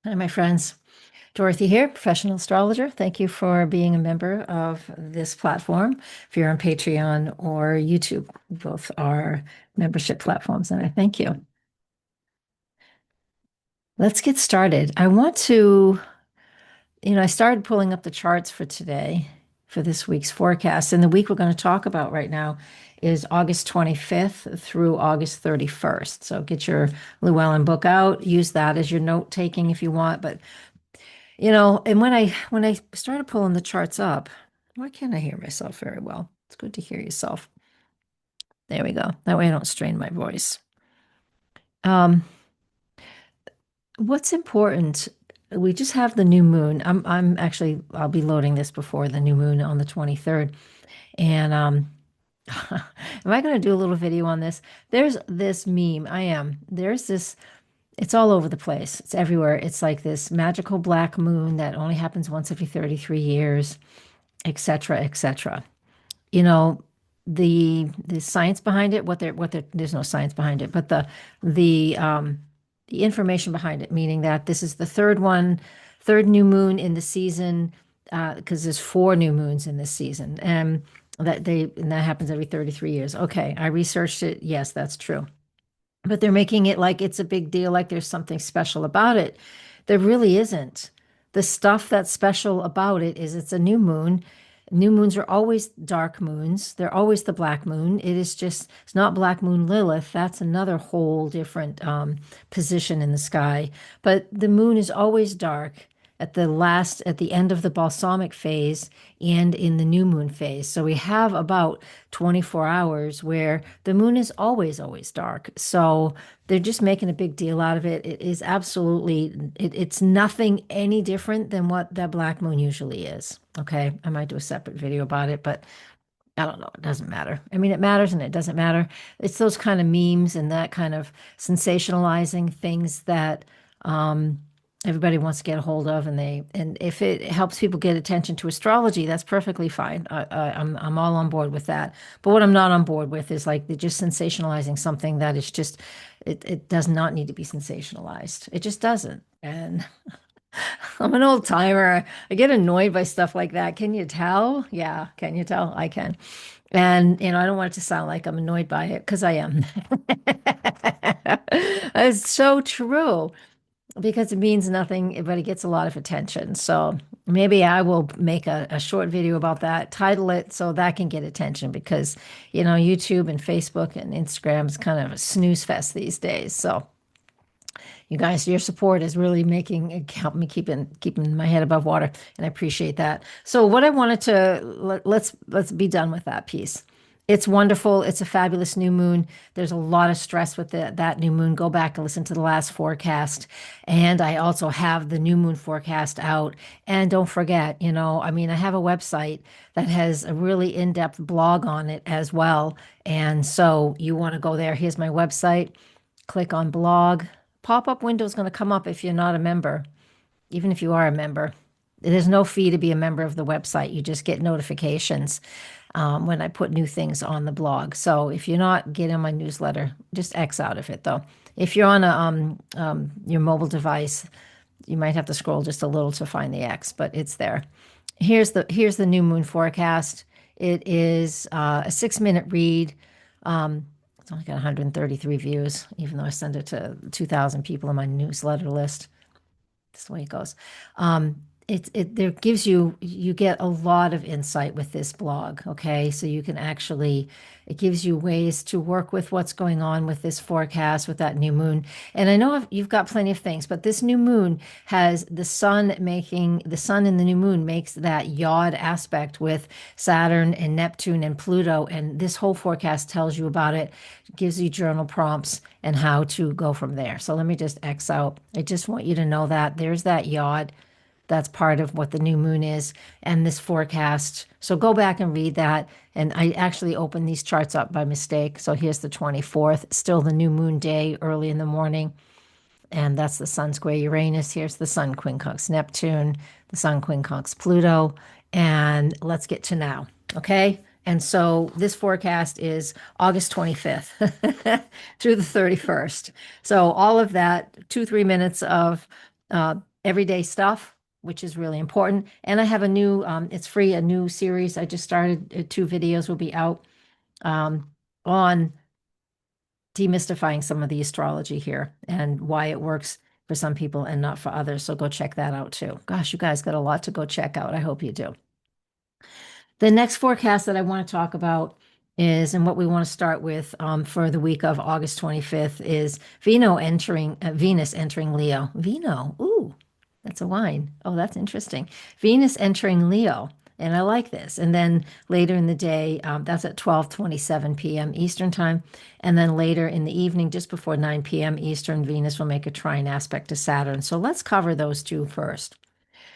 Hi, my friends. Dorothy here, professional astrologer. Thank you for being a member of this platform. If you're on Patreon or YouTube, both are membership platforms, and I thank you. Let's get started. I started pulling up the charts for today, for this week's forecast. And the week we're going to talk about right now is August 25th through August 31st. So get your Llewellyn book out, use that as your note taking if you want, but and when I started pulling the charts up, why can't I hear myself very well? It's good to hear yourself. There we go. That way I don't strain my voice. Um, what's important? We just have the new moon. I'll be loading this before the new moon on the 23rd. And am I going to do a little video on this? There's this meme. I am. There's this, it's all over the place. It's everywhere. It's like this magical black moon that only happens once every 33 years. etc., etc. You know, the science behind it, there's no science behind it, but the information behind it, meaning that this is the third new moon in the season, because there's four new moons in this season, and that happens every 33 years. Okay, I researched it. Yes, that's true. But they're making it like it's a big deal, like there's something special about it. There really isn't. The stuff that's special about it is it's a new moon. New moons are always dark moons. They're always the black moon. It's not black moon Lilith. That's another whole different position in the sky. But the moon is always dark at the end of the balsamic phase and in the new moon phase. So we have about 24 hours where the moon is always, always dark. So they're just making a big deal out of it. It is it's nothing any different than what that black moon usually is. Okay. I might do a separate video about it, but I don't know. It doesn't matter. I mean, it matters and it doesn't matter. It's those kind of memes and that kind of sensationalizing things that everybody wants to get a hold of, and if it helps people get attention to astrology, that's perfectly fine. I'm all on board with that. But what I'm not on board with is like they're just sensationalizing something that is just it does not need to be sensationalized. It just doesn't. And I'm an old timer. I get annoyed by stuff like that. Can you tell? Yeah, can you tell? I can. And, I don't want it to sound like I'm annoyed by it because I am. It's so true because it means nothing, but it gets a lot of attention. So maybe I will make a short video about that, title it so that can get attention because, YouTube and Facebook and Instagram is kind of a snooze fest these days. So you guys, your support is really help me keeping my head above water, and I appreciate that. So what I wanted to let's be done with that piece. It's wonderful. It's a fabulous new moon. There's a lot of stress with that new moon. Go back and listen to the last forecast. And I also have the new moon forecast out. And don't forget, I have a website that has a really in-depth blog on it as well. And so you want to go there. Here's my website. Click on blog. Pop-up window is going to come up if you're not a member, even if you are a member. There's no fee to be a member of the website. You just get notifications when I put new things on the blog. So if you're not getting my newsletter, just X out of it though. If you're on your mobile device, you might have to scroll just a little to find the X, but it's there. Here's the new moon forecast. It is a 6-minute read. It's only got 133 views, even though I send it to 2,000 people in my newsletter list. That's the way it goes. There gives you get a lot of insight with this blog. Okay, so you can it gives you ways to work with what's going on with this forecast with that new moon. And I know you've got plenty of things, but this new moon has the sun in the new moon makes that yod aspect with Saturn and Neptune and Pluto, and this whole forecast tells you about it, gives you journal prompts and how to go from there. So let me just X out. I just want you to know that there's that yod. That's part of what the new moon is and this forecast. So go back and read that. And I actually opened these charts up by mistake. So here's the 24th, still the new moon day early in the morning. And that's the sun square Uranus. Here's the sun quincunx Neptune, the sun quincunx Pluto. And let's get to now. Okay. And so this forecast is August 25th through the 31st. So all of that, 2, 3 minutes of everyday stuff, which is really important. And I have a new, it's free, a new series. I just started, 2 videos will be out um, on demystifying some of the astrology here and why it works for some people and not for others. So go check that out too. Gosh, you guys got a lot to go check out. I hope you do. The next forecast that I want to talk about is, and what we want to start with for the week of August 25th is Venus entering Leo. Vino, ooh, that's a wine. Oh, that's interesting. Venus entering Leo, and I like this. And then later in the day, that's at 12:27 p.m. Eastern time. And then later in the evening, just before 9 p.m. Eastern, Venus will make a trine aspect to Saturn. So let's cover those two first.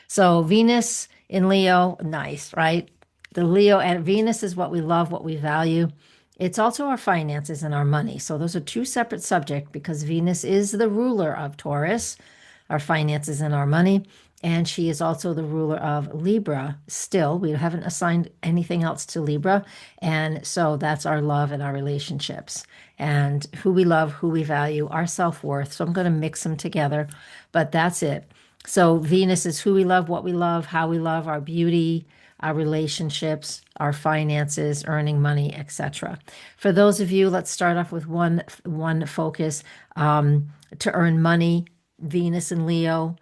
So Venus in Leo, nice, right? The Leo and Venus is what we love, what we value. It's also our finances and our money. So those are two separate subjects because Venus is the ruler of Taurus, our finances and our money. And she is also the ruler of Libra still. We haven't assigned anything else to Libra. And so that's our love and our relationships and who we love, who we value, our self-worth. So I'm going to mix them together, but that's it. So Venus is who we love, what we love, how we love, our beauty, our relationships, our finances, earning money, etc. For those of you, let's start off with one focus to earn money. Venus and Leo.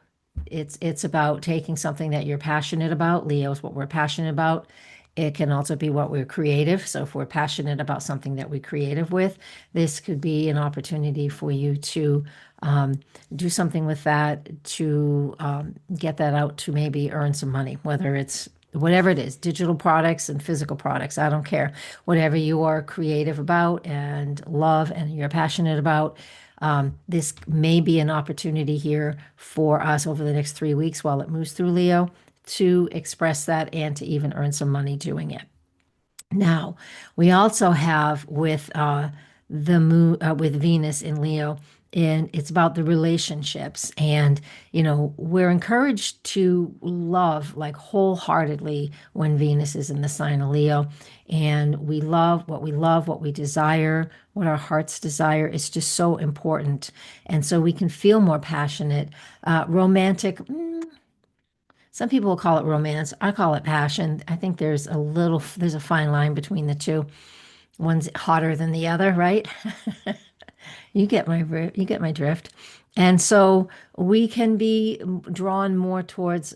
It's about taking something that you're passionate about. Leo is what we're passionate about. It can also be what we're creative. So if we're passionate about something that we're creative with, this could be an opportunity for you to do something with that to get that out to maybe earn some money, whether it's whatever it is, digital products and physical products. I don't care. Whatever you are creative about and love and you're passionate about, this may be an opportunity here for us over the next 3 weeks while it moves through Leo to express that and to even earn some money doing it. Now, we also have with the moon with Venus in Leo, and it's about the relationships. And we're encouraged to love like wholeheartedly when Venus is in the sign of Leo, and we love, what we desire, what our hearts desire. It's just so important, and so we can feel more passionate, romantic. Some people will call it romance. I call it passion. I think there's a fine line between the two. One's hotter than the other, right? You get my drift. And so we can be drawn more towards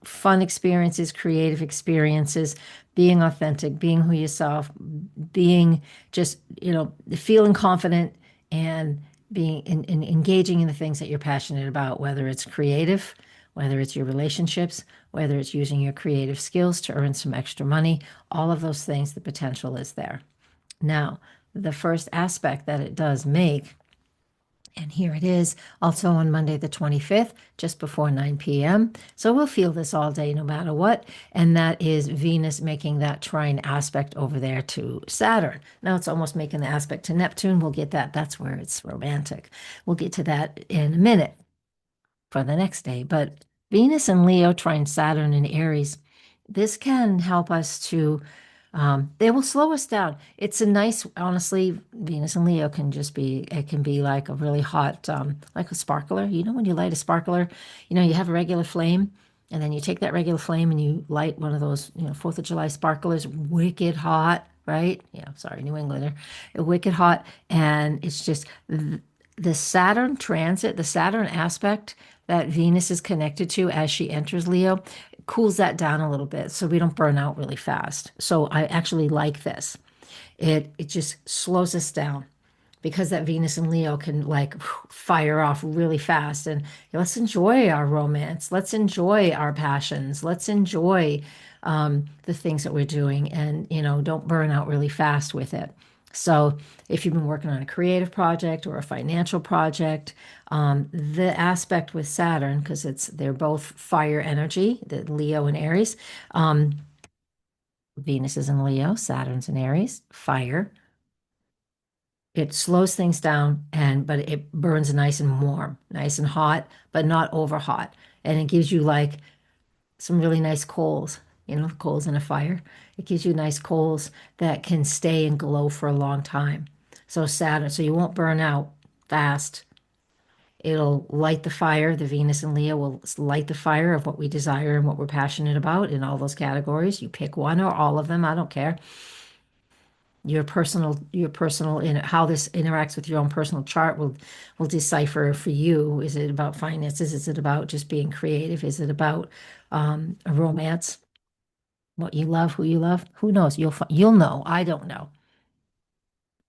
fun experiences, creative experiences, being authentic, being who yourself, being just, feeling confident and being engaging in the things that you're passionate about, whether it's creative, whether it's your relationships, whether it's using your creative skills to earn some extra money, all of those things, the potential is there. Now, the first aspect that it does make, and here it is, also on Monday the 25th, just before 9 p.m. So we'll feel this all day no matter what. And that is Venus making that trine aspect over there to Saturn. Now it's almost making the aspect to Neptune. We'll get that. That's where it's romantic. We'll get to that in a minute for the next day. But Venus and Leo trine Saturn and Aries, this can help us to they will slow us down. It's a nice, honestly, Venus and Leo it can be like a really hot, like a sparkler. When you light a sparkler, you have a regular flame, and then you take that regular flame and you light one of those, 4th of July sparklers, wicked hot, right? Yeah, sorry, New Englander, wicked hot. And it's just the Saturn transit, the Saturn aspect that Venus is connected to as she enters Leo cools that down a little bit so we don't burn out really fast. So I actually like this. It just slows us down because that Venus and Leo can like fire off really fast. And let's enjoy our romance. Let's enjoy our passions. Let's enjoy the things that we're doing and, don't burn out really fast with it. So if you've been working on a creative project or a financial project, the aspect with Saturn, because they're both fire energy, the Leo and Aries. Venus is in Leo, Saturn's in Aries, fire. It slows things down, but it burns nice and warm, nice and hot, but not over hot. And it gives you like some really nice coals, coals in a fire. It gives you nice coals that can stay and glow for a long time. So Saturn, so you won't burn out fast. It'll light the fire. The Venus and Leo will light the fire of what we desire and what we're passionate about in all those categories. You pick one or all of them, I don't care. Your personal in how this interacts with your own personal chart will decipher for you. Is it about finances? Is it about just being creative? Is it about a romance? What you love, who you love? Who knows? You'll know. I don't know.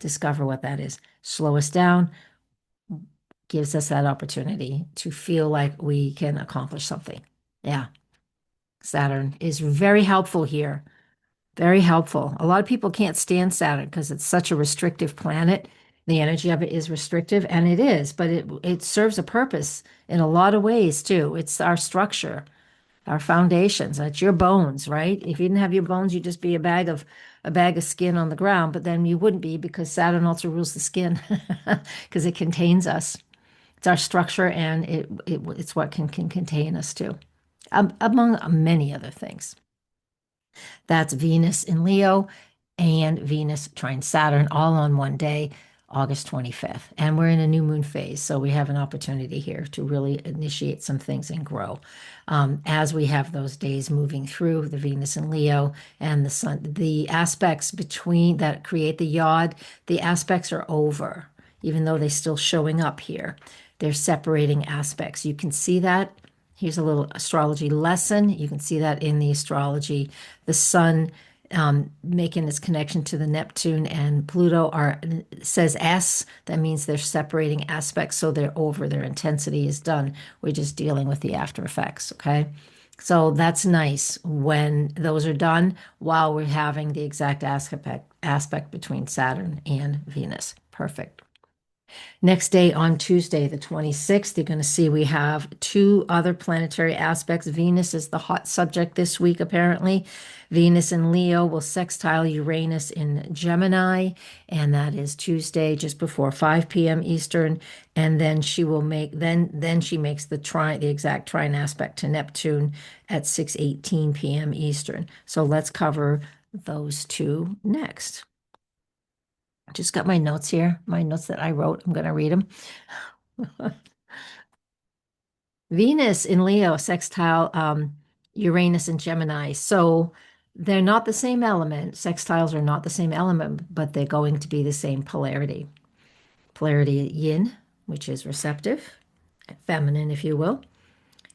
Discover what that is. Slow us down, gives us that opportunity to feel like we can accomplish something. Yeah, Saturn is very helpful here. Very helpful. A lot of people can't stand Saturn because it's such a restrictive planet. The energy of it is restrictive, and it is, but it serves a purpose in a lot of ways too. It's our structure, our foundations. It's your bones, right? If you didn't have your bones, you'd just be a bag of skin on the ground, but then you wouldn't be because Saturn also rules the skin because it contains us. It's our structure, and it's what can contain us too, among many other things. That's Venus in Leo and Venus trine Saturn all on one day, August 25th. And we're in a new moon phase, so we have an opportunity here to really initiate some things and grow. As we have those days moving through the Venus and Leo and the Sun, the aspects between that create the yod, the aspects are over, even though they're still showing up here. They're separating aspects. You can see that. Here's a little astrology lesson. You can see that in the astrology. The sun making its connection to the Neptune and Pluto says S. That means they're separating aspects, so they're over. Their intensity is done. We're just dealing with the after effects, okay? So that's nice when those are done while we're having the exact aspect between Saturn and Venus. Perfect. Next day on Tuesday, the 26th, you're going to see we have two other planetary aspects. Venus is the hot subject this week, apparently. Venus in Leo will sextile Uranus in Gemini, and that is Tuesday, just before 5 p.m. Eastern. And then she will make then she makes the exact trine aspect to Neptune at 6:18 p.m. Eastern. So let's cover those two next. Just got my notes here, my notes that I wrote. I'm going to read them. Venus in Leo sextile Uranus in Gemini. So they're not the same element. Sextiles are not the same element, but they're going to be the same polarity. Polarity yin, which is receptive, feminine, if you will,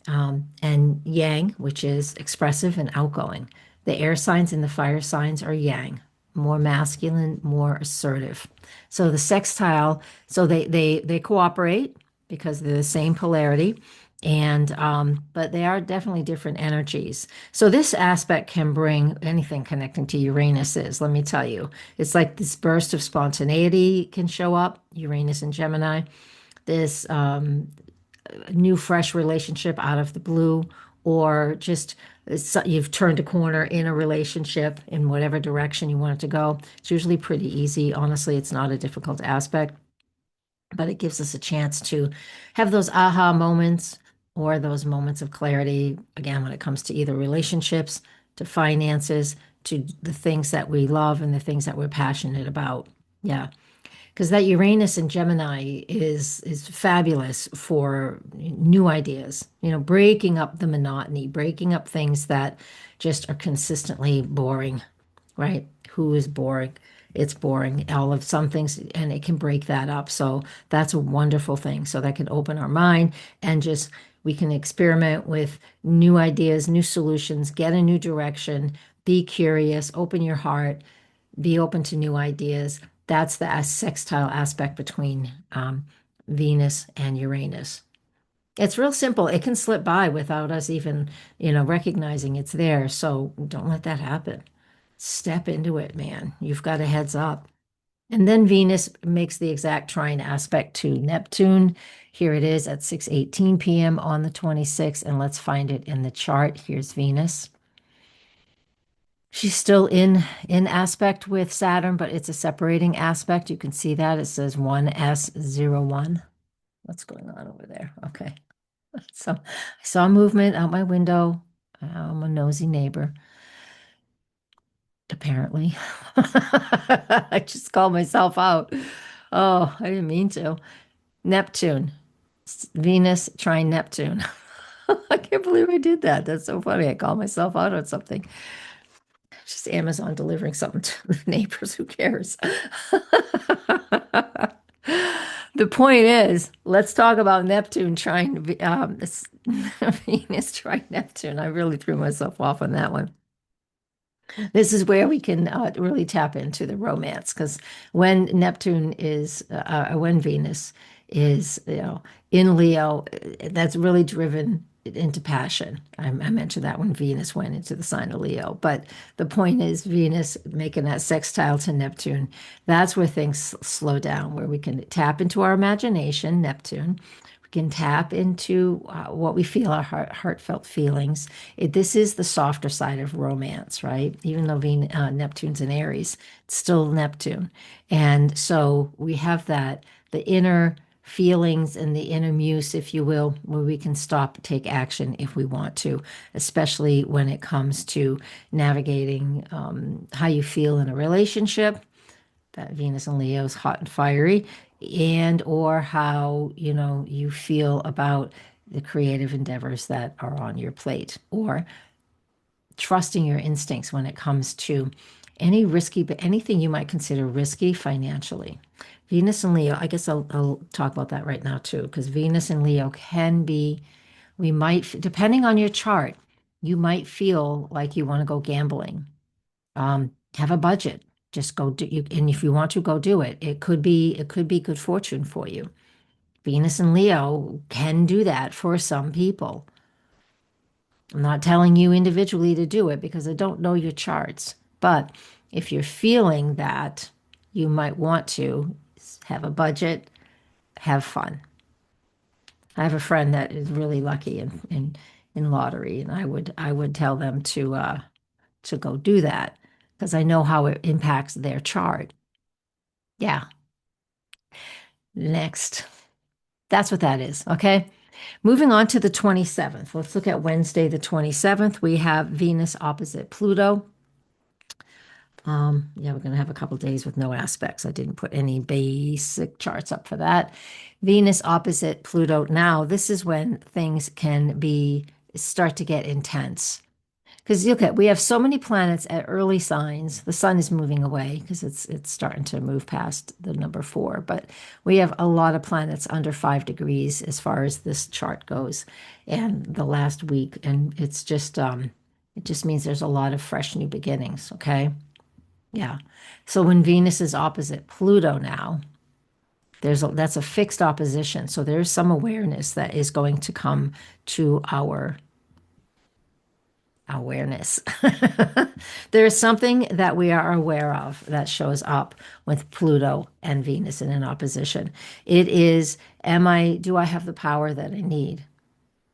and yang, which is expressive and outgoing. The air signs and the fire signs are yang, more masculine, more assertive. So the sextile, so they cooperate because they're the same polarity, and but they are definitely different energies. So this aspect can bring anything connecting to Uranus is, let me tell you. It's like this burst of spontaneity can show up, Uranus and Gemini. This new fresh relationship out of the blue, or just you've turned a corner in a relationship in whatever direction you want it to go. It's usually pretty easy. Honestly, it's not a difficult aspect, but it gives us a chance to have those aha moments or those moments of clarity, again, when it comes to either relationships, to finances, to the things that we love and the things that we're passionate about. Yeah, because that Uranus in Gemini is fabulous for new ideas, breaking up the monotony, breaking up things that just are consistently boring, right? Who is boring? It's boring. All of some things, and it can break that up. So that's a wonderful thing. So that can open our mind and just we can experiment with new ideas, new solutions, get a new direction, be curious, open your heart, be open to new ideas. That's the sextile aspect between Venus and Uranus. It's real simple. It can slip by without us even, recognizing it's there. So don't let that happen. Step into it, man. You've got a heads up. And then Venus makes the exact trine aspect to Neptune. Here it is at 6:18 p.m. on the 26th. And let's find it in the chart. Here's Venus. She's still in aspect with Saturn, but it's a separating aspect. You can see that. It says 1S01. What's going on over there? Okay. So I saw movement out my window. I'm a nosy neighbor, apparently. I just called myself out. Oh, I didn't mean to. Neptune. Venus trine Neptune. I can't believe I did that. That's so funny. I call myself out on something. Just Amazon delivering something to the neighbors. Who cares? The point is, let's talk about Neptune trying Venus trying Neptune. I really threw myself off on that one. This is where we can really tap into the romance because when when Venus is, in Leo, that's really driven into passion. I mentioned that when Venus went into the sign of Leo. But the point is, Venus making that sextile to Neptune, that's where things slow down, where we can tap into our imagination, Neptune. We can tap into what we feel, our heartfelt feelings. This is the softer side of romance, right? Even though Neptune's in Aries, it's still Neptune. And so we have that, the inner feelings and the inner muse, if you will, where we can stop, take action if we want to, especially when it comes to navigating how you feel in a relationship. That Venus and Leo is hot and fiery, and or how you feel about the creative endeavors that are on your plate, or trusting your instincts when it comes to any risky, but anything you might consider risky financially. Venus and Leo, I guess I'll talk about that right now too, because Venus and Leo can be, we might, depending on your chart, you might feel like you want to go gambling. Have a budget. Just go do you, and if you want to go do it, it could be good fortune for you. Venus and Leo can do that for some people. I'm not telling you individually to do it because I don't know your charts. But if you're feeling that you might want to have a budget, have fun. I have a friend that is really lucky in lottery, and I would tell them to go do that because I know how it impacts their chart. Yeah. Next. That's what that is. Okay. Moving on to the 27th. Let's look at Wednesday, the 27th. We have Venus opposite Pluto. Yeah, we're going to have a couple days with no aspects. I didn't put any basic charts up for that. Venus opposite Pluto. Now, this is when things can start to get intense. Because look at, we have so many planets at early signs. The sun is moving away because it's starting to move past the number 4. But we have a lot of planets under 5 degrees as far as this chart goes, and the last week, and it just means there's a lot of fresh new beginnings. Okay, yeah. So when Venus is opposite Pluto now, that's a fixed opposition. So there's some awareness that is going to come to our awareness. There is something that we are aware of that shows up with Pluto and Venus in an opposition. It is, do I have the power that I need?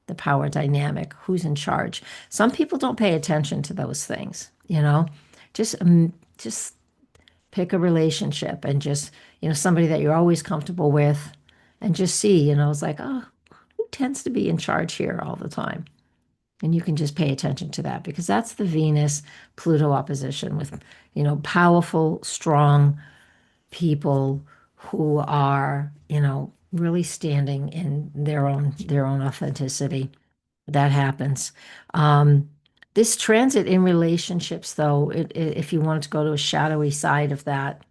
The power dynamic, who's in charge? Some people don't pay attention to those things, just pick a relationship and just, somebody that you're always comfortable with and just see, it's like, oh, who tends to be in charge here all the time? And you can just pay attention to that because that's the Venus Pluto opposition with, powerful, strong people who are, really standing in their own authenticity. That happens. This transit in relationships, though, if you wanted to go to a shadowy side of that,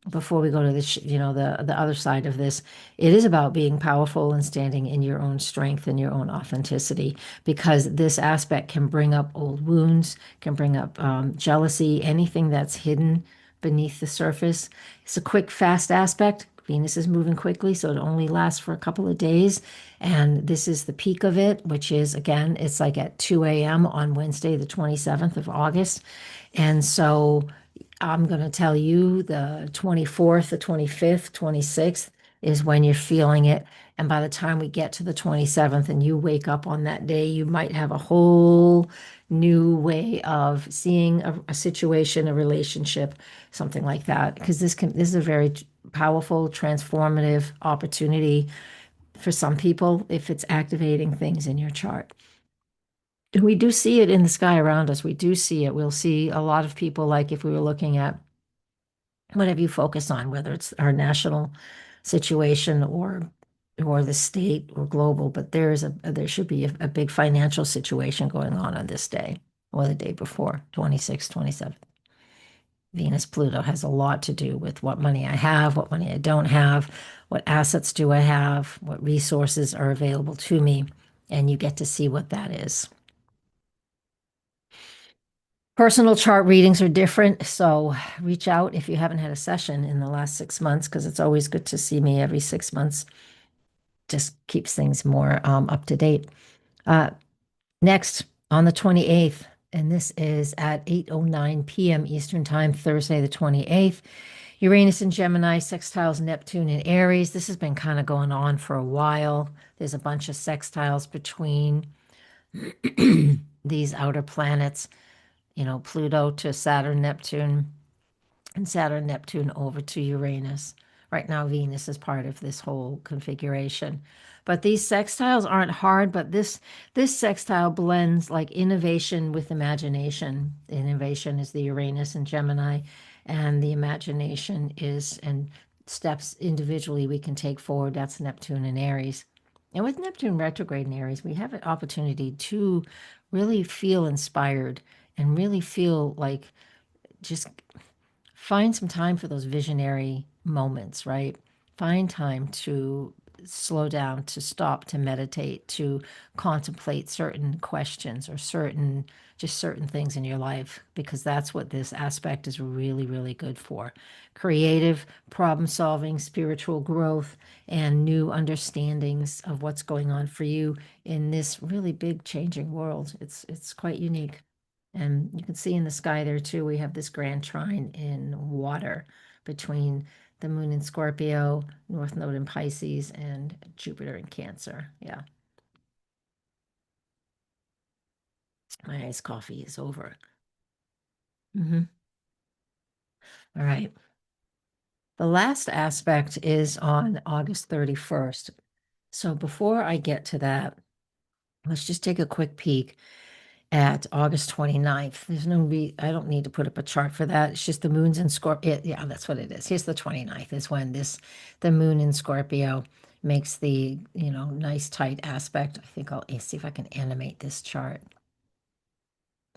before we go to the other side of this, it is about being powerful and standing in your own strength and your own authenticity, because this aspect can bring up old wounds, can bring up jealousy, anything that's hidden beneath the surface. It's a quick, fast aspect. Venus is moving quickly, so it only lasts for a couple of days. And this is the peak of it, which is, again, it's like at 2 a.m. on Wednesday, the 27th of August. And so I'm going to tell you the 24th, the 25th, 26th is when you're feeling it. And by the time we get to the 27th and you wake up on that day, you might have a whole new way of seeing a situation, a relationship, something like that. Because this is a very powerful, transformative opportunity for some people if it's activating things in your chart. And we do see it in the sky around us. We do see it. We'll see a lot of people, like if we were looking at whatever you focus on, whether it's our national situation or or the state or global, but there should be a big financial situation going on this day or the day before, 26, 27. Venus Pluto has a lot to do with what money I have, what money I don't have, what assets do I have, what resources are available to me, and you get to see what that is. Personal chart readings are different, so reach out if you haven't had a session in the last 6 months, because it's always good to see me every 6 months. Just keeps things more up to date. Uh, Next, on the 28th, and this is at 8:09 p.m. Eastern Time, Thursday, the 28th, Uranus in Gemini, sextiles Neptune in Aries. This has been kind of going on for a while. There's a bunch of sextiles between these outer planets, Pluto to Saturn, Neptune, and Saturn, Neptune over to Uranus. Right now, Venus is part of this whole configuration. But these sextiles aren't hard, but this sextile blends like innovation with imagination. Innovation is the Uranus and Gemini, and the imagination is and steps individually we can take forward. That's Neptune and Aries. And with Neptune retrograde in Aries, we have an opportunity to really feel inspired and really feel like just find some time for those visionary moments, right? Find time to slow down, to stop, to meditate, to contemplate certain questions or certain things in your life, because that's what this aspect is really, really good for. Creative problem solving, spiritual growth, and new understandings of what's going on for you in this really big changing world. It's quite unique. And you can see in the sky there too, we have this grand trine in water between the moon in Scorpio, North Node in Pisces, and Jupiter in Cancer. Yeah, my iced coffee is over. Mhm. All right. The last aspect is on August 31st. So before I get to that, let's just take a quick peek at August 29th. I don't need to put up a chart for that. It's just the moon's in Scorpio. Yeah, that's what it is. Here's the 29th is when the moon in Scorpio makes the, nice tight aspect. I think I'll see if I can animate this chart.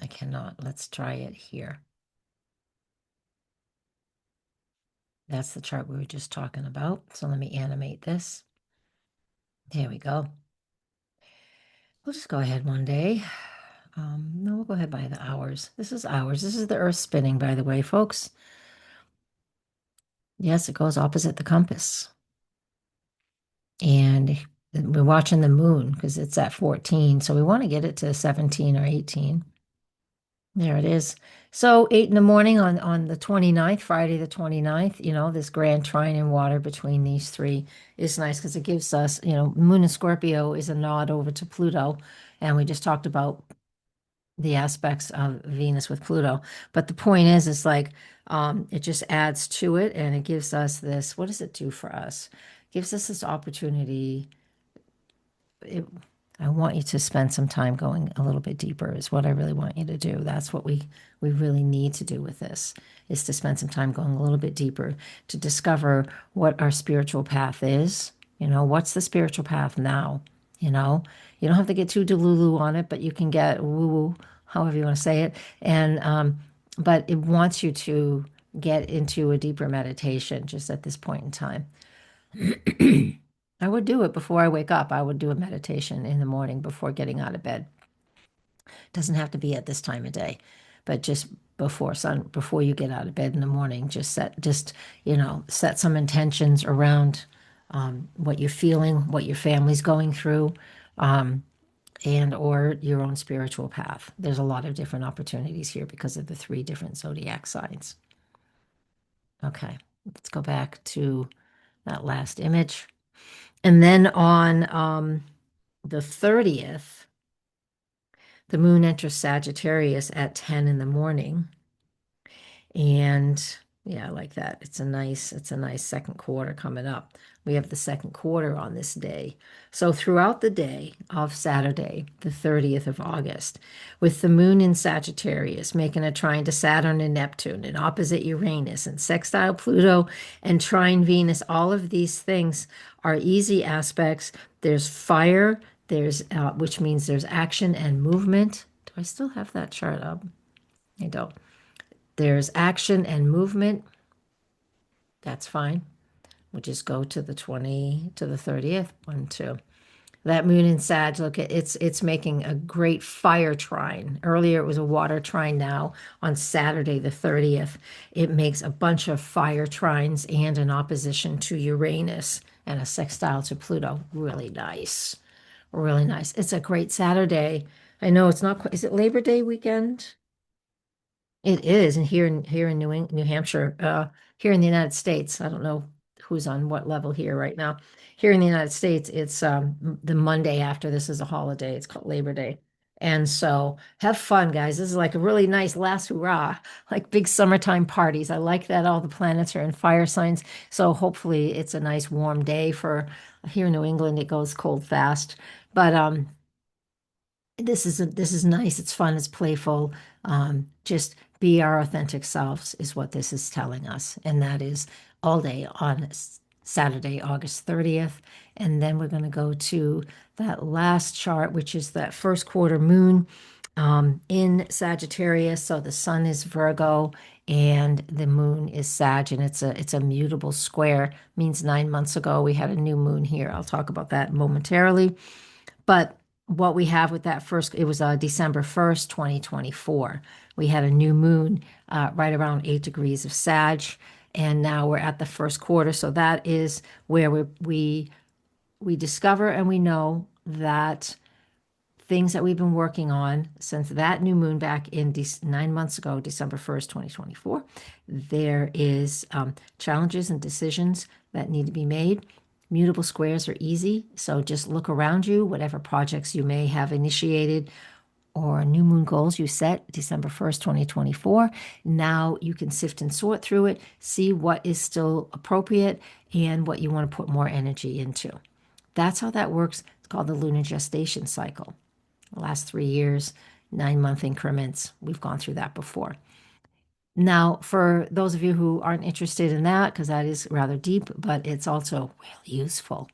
I cannot. Let's try it here. That's the chart we were just talking about. So let me animate this. There we go. We'll just go ahead one day. No, we'll go ahead by the hours. This is hours. This is the Earth spinning, by the way, folks. Yes, it goes opposite the compass. And we're watching the moon because it's at 14. So we want to get it to 17 or 18. There it is. So 8 in the morning on the 29th, Friday the 29th, this grand trine in water between these three is nice because it gives us, moon in Scorpio is a nod over to Pluto. And we just talked about the aspects of Venus with Pluto. But the point is, it's like it just adds to it and it gives us this, what does it do for us? It gives us this opportunity. I want you to spend some time going a little bit deeper is what I really want you to do. That's what we really need to do with this, is to spend some time going a little bit deeper to discover what our spiritual path is. What's the spiritual path now? You don't have to get too delulu on it, but you can get woo-woo, however you want to say it. And but it wants you to get into a deeper meditation just at this point in time. I would do it before I wake up. I would do a meditation in the morning before getting out of bed. Doesn't have to be at this time of day, but just before you get out of bed in the morning, set some intentions around what you're feeling, what your family's going through, and or your own spiritual path. There's a lot of different opportunities here because of the three different zodiac signs. Okay, let's go back to that last image. And then on the 30th, the moon enters Sagittarius at 10 in the morning. And yeah, I like that. It's a nice second quarter coming up. We have the second quarter on this day. So throughout the day of Saturday, the 30th of August, with the moon in Sagittarius making a trine to Saturn and Neptune and opposite Uranus and sextile Pluto and trine Venus, all of these things are easy aspects. There's fire, which means there's action and movement. Do I still have that chart up? I don't. There's action and movement. That's fine. We'll just go to the 20 to the 30th. 1, 2. That moon in Sag, look, it's making a great fire trine. Earlier it was a water trine. Now on Saturday the 30th, it makes a bunch of fire trines and an opposition to Uranus and a sextile to Pluto. Really nice. Really nice. It's a great Saturday. I know it's not quite, is it Labor Day weekend? It is, and here in New Hampshire, here in the United States, I don't know who's on what level here right now. Here in the United States, it's the Monday after this is a holiday. It's called Labor Day. And so have fun, guys. This is like a really nice last hurrah, like big summertime parties. I like that all the planets are in fire signs. So hopefully it's a nice warm day for here in New England. It goes cold fast. But this is nice. It's fun. It's playful. Just be our authentic selves is what this is telling us, and that is all day on Saturday, August 30th. And then we're going to go to that last chart, which is that first quarter moon in Sagittarius. So the sun is Virgo and the moon is Sag, and it's a mutable square. Means 9 months ago we had a new moon here. I'll talk about that momentarily. But what we have with that first, it was December 1st, 2024. We had a new moon right around 8 degrees of Sag, and now we're at the first quarter. So that is where we discover and we know that things that we've been working on since that new moon back in 9 months ago, December 1st, 2024, there is challenges and decisions that need to be made. Mutable squares are easy, so just look around you, whatever projects you may have initiated or new moon goals you set December 1st, 2024. Now you can sift and sort through it, see what is still appropriate and what you want to put more energy into. That's how that works. It's called the lunar gestation cycle. The last 3 years, 9-month increments. We've gone through that before. Now, for those of you who aren't interested in that, because that is rather deep, but it's also really useful.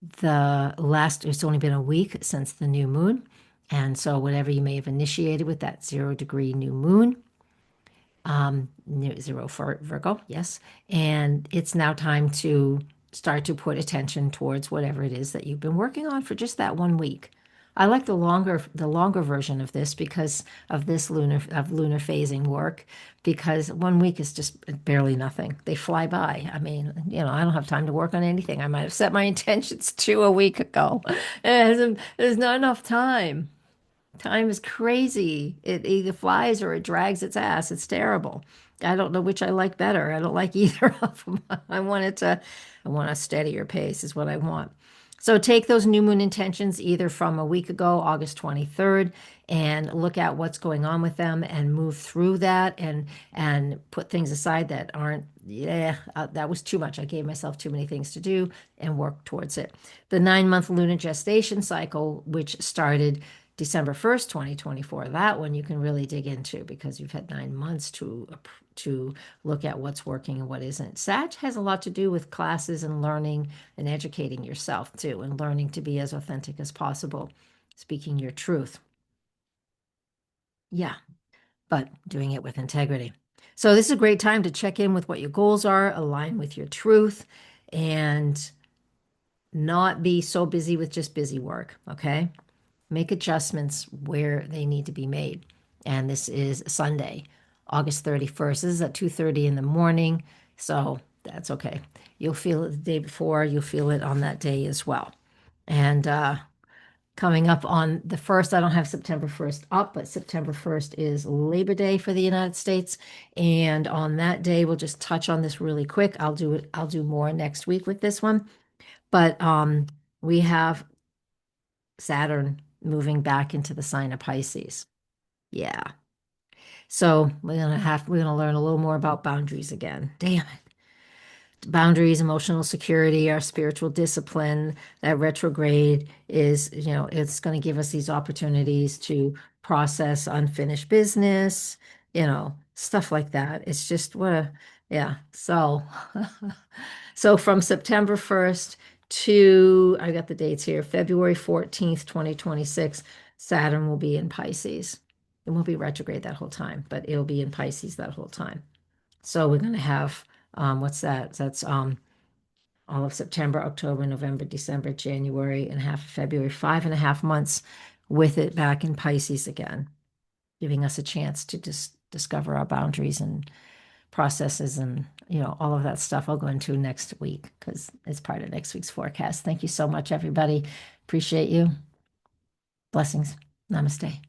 It's only been a week since the new moon. And so whatever you may have initiated with that 0-degree new moon, zero for Virgo, yes. And it's now time to start to put attention towards whatever it is that you've been working on for just that 1 week. I like the longer version of this because of this lunar phasing work, because 1 week is just barely nothing. They fly by. I mean, I don't have time to work on anything. I might have set my intentions a week ago. There's not enough time. Time is crazy. It either flies or it drags its ass. It's terrible. I don't know which I like better. I don't like either of them. I want a steadier pace is what I want. So take those new moon intentions either from a week ago, August 23rd, and look at what's going on with them and move through that and put things aside that aren't, that was too much. I gave myself too many things to do and work towards it. The 9-month lunar gestation cycle, which started December 1st, 2024, that one you can really dig into because you've had 9 months to look at what's working and what isn't. Sag has a lot to do with classes and learning and educating yourself too, and learning to be as authentic as possible, speaking your truth. Yeah, but doing it with integrity. So this is a great time to check in with what your goals are, align with your truth, and not be so busy with just busy work, okay? Make adjustments where they need to be made. And this is Sunday, August 31st. This is at 2:30 in the morning, so that's okay. You'll feel it the day before. You'll feel it on that day as well. And coming up on the 1st, I don't have September 1st up, but September 1st is Labor Day for the United States. And on that day, we'll just touch on this really quick. I'll do more next week with this one. But we have Saturn moving back into the sign of Pisces. Yeah. So we're gonna learn a little more about boundaries again. Damn it. boundaries, emotional security, our spiritual discipline. That retrograde is, it's going to give us these opportunities to process unfinished business, stuff like that. It's just yeah. So, so from September 1st to, I got the dates here, February 14th, 2026, Saturn will be in Pisces. It won't be retrograde that whole time, but it'll be in Pisces that whole time. So we're going to have, what's that? That's all of September, October, November, December, January, and half of February, 5.5 months with it back in Pisces again, giving us a chance to just discover our boundaries and processes and, all of that stuff I'll go into next week because it's part of next week's forecast. Thank you so much, everybody. Appreciate you. Blessings. Namaste.